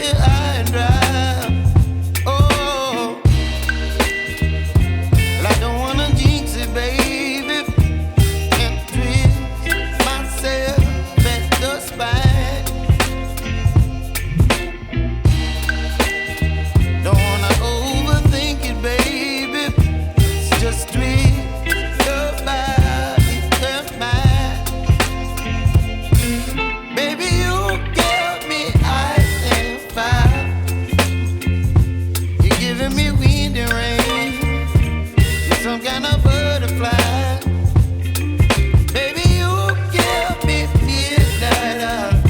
here high and dry. Oh, well, I don't wanna jinx it, baby, and twist myself at the spine. Don't wanna overthink it, baby. It's just twist your body and mine. Baby, you give me ice and fire. You're giving me wind and rain. You're some kind of butterfly. Baby, you give me midnight.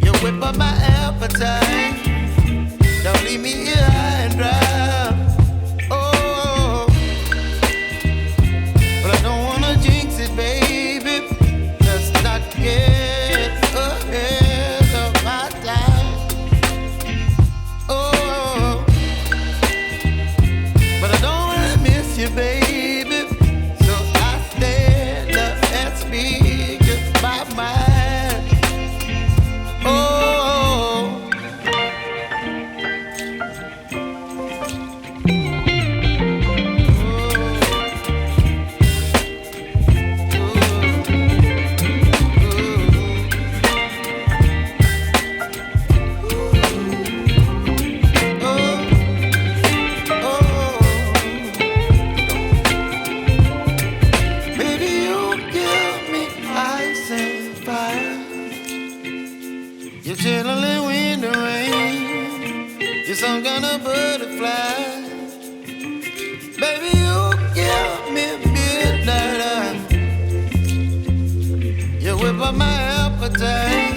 You whip up my appetite. Don't leave me here high and dry. Oh, but I don't wanna jinx it, baby. Let's not get ahead of my time. Oh, but I don't wanna miss you, baby. So I stand up and speak just my mind. Oh. Baby, you give me ice and fire. You're chilling wind and rain. You're some kind of butterfly. Baby, you give me midnight. You whip up my appetite.